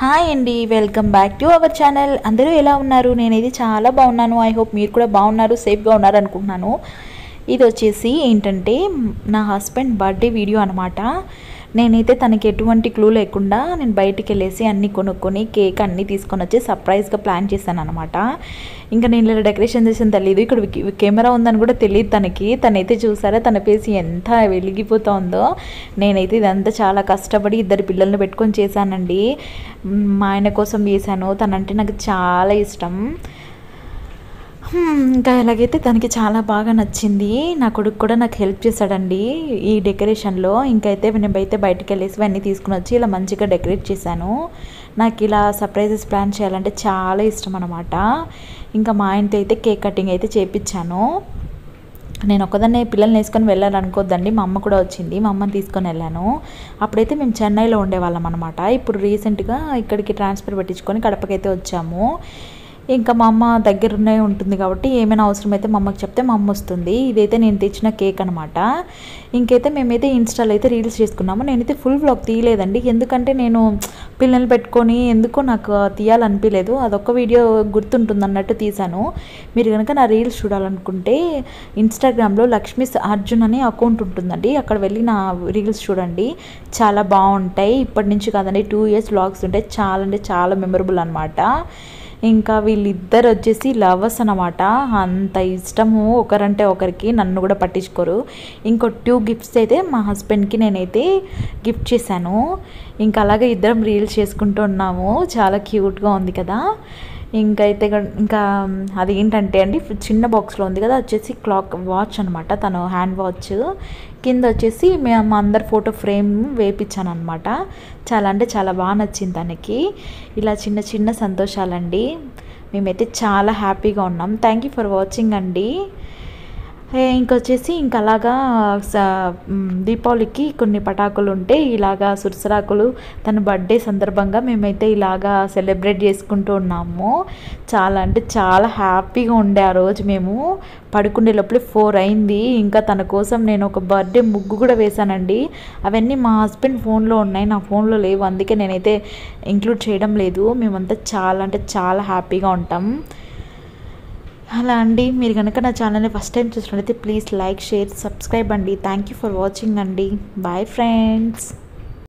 Hi అండి, welcome back to our channel. అందరూ ఎలా ఉన్నారు? నేనైతే చాలా బాగున్నాను. ఐ హోప్ మీరు కూడా బాగున్నారు, సేఫ్గా ఉన్నారు అనుకుంటున్నాను. ఇది వచ్చేసి ఏంటంటే నా హస్బెండ్ బర్త్డే వీడియో అనమాట. నేనైతే తనకి ఎటువంటి క్లూ లేకుండా నేను బయటికి వెళ్ళేసి అన్నీ కొనుక్కొని కేక్ అన్నీ తీసుకొని వచ్చి సర్ప్రైజ్గా ప్లాన్ చేశాను అనమాట. ఇంకా నేను ఇలా డెకరేషన్ చేసిన తెలియదు, ఇక్కడ కెమెరా ఉందని కూడా తెలియదు తనకి. తనైతే చూసారా తన ఫేస్ ఎంత వెలిగిపోతుందో. నేనైతే ఇదంతా చాలా కష్టపడి ఇద్దరు పిల్లల్ని పెట్టుకొని చేశానండి. మా ఆయన కోసం చేశాను. తనంటే నాకు చాలా ఇష్టం. ఇంకా ఎలాగైతే తనకి చాలా బాగా నచ్చింది. నా కొడుకు కూడా నాకు హెల్ప్ చేశాడండి ఈ డెకరేషన్లో. ఇంకైతే నేనైతే బయటికి వెళ్ళేసి అన్నీ తీసుకుని వచ్చి ఇలా మంచిగా డెకరేట్ చేశాను. నాకు ఇలా సర్ప్రైజెస్ ప్లాన్ చేయాలంటే చాలా ఇష్టం అనమాట. ఇంకా మా ఆయనతో అయితే కేక్ కటింగ్ అయితే చేయించాను. నేను ఒక్కదాన్నే పిల్లల్ని వేసుకొని వెళ్ళాలనుకోద్దండి, మా అమ్మ కూడా వచ్చింది. మా అమ్మని తీసుకొని వెళ్ళాను. అప్పుడైతే మేము చెన్నైలో ఉండేవాళ్ళం అనమాట. ఇప్పుడు రీసెంట్గా ఇక్కడికి ట్రాన్స్ఫర్ పెట్టించుకొని కడపకైతే వచ్చాము. ఇంకా మా అమ్మ దగ్గరనే ఉంటుంది కాబట్టి ఏమైనా అవసరమైతే మా అమ్మకి చెప్తే మా అమ్మ వస్తుంది. ఇదైతే నేను తెచ్చిన కేక్ అనమాట. ఇంకైతే మేమైతే ఇన్స్టాలో అయితే రీల్స్ చేసుకున్నాము. నేనైతే ఫుల్ వ్లాగ్ తీయలేదండి, ఎందుకంటే నేను పిల్లల్ని పెట్టుకొని ఎందుకో నాకు తీయాలనిపించలేదు. అదొక్క వీడియో గుర్తుంటుంది అన్నట్టు తీశాను. మీరు కనుక నా రీల్స్ చూడాలనుకుంటే ఇన్స్టాగ్రామ్లో లక్ష్మీ అర్జున్ అనే అకౌంట్ ఉంటుందండి, అక్కడ వెళ్ళి నా రీల్స్ చూడండి. చాలా బాగుంటాయి. ఇప్పటి నుంచి కాదండి, 2 years వ్లాగ్స్ ఉంటాయి. చాలా అంటే చాలా మెమరబుల్ అనమాట. ఇంకా వీళ్ళిద్దరు వచ్చేసి లవర్స్ అనమాట. అంత ఇష్టము ఒకరంటే ఒకరికి, నన్ను కూడా పట్టించుకోరు. ఇంకో 2 గిఫ్ట్స్ అయితే మా హస్బెండ్కి నేనైతే గిఫ్ట్ చేశాను. ఇంకా అలాగే ఇద్దరం రీల్స్ చేసుకుంటూ ఉన్నాము. చాలా క్యూట్గా ఉంది కదా. ఇంకా అది ఏంటంటే అండి, చిన్న బాక్స్లో ఉంది కదా, వచ్చేసి క్లాక్ వాచ్ అనమాట. తను హ్యాండ్ వాచ్ కింద వచ్చేసి మేము అందరు ఫోటో ఫ్రేమ్ వేయించాను అనమాట. చాలా అంటే చాలా బాగా నచ్చింది తనకి. ఇలా చిన్న చిన్న సంతోషాలండి. మేమైతే చాలా హ్యాపీగా ఉన్నాం. థ్యాంక్ యూ ఫర్ వాచింగ్ అండి. ఇంకొచ్చేసి అలాగా దీపావళికి కొన్ని పటాకులు ఉంటే ఇలాగా సురసరాకులు తన బర్త్డే సందర్భంగా మేమైతే ఇలాగా సెలబ్రేట్ చేసుకుంటూ ఉన్నాము. చాలా అంటే చాలా హ్యాపీగా ఉండే ఆ రోజు. మేము పడుకునే లోపల 4 అయింది. ఇంకా తన కోసం నేను ఒక బర్త్డే ముగ్గు కూడా వేశానండి. అవన్నీ మా హస్బెండ్ ఫోన్లో ఉన్నాయి, నా ఫోన్లో లేవు. అందుకే నేనైతే ఇంక్లూడ్ చేయడం లేదు. మేమంతా చాలా అంటే చాలా హ్యాపీగా ఉంటాం. అలా అండి. మీరు కనుక నా ఛానల్ని ఫస్ట్ టైం చూసినట్లయితే ప్లీజ్ లైక్, షేర్, సబ్స్క్రైబ్ అండి. థ్యాంక్ యూ ఫర్ వాచింగ్ అండి. Bye friends.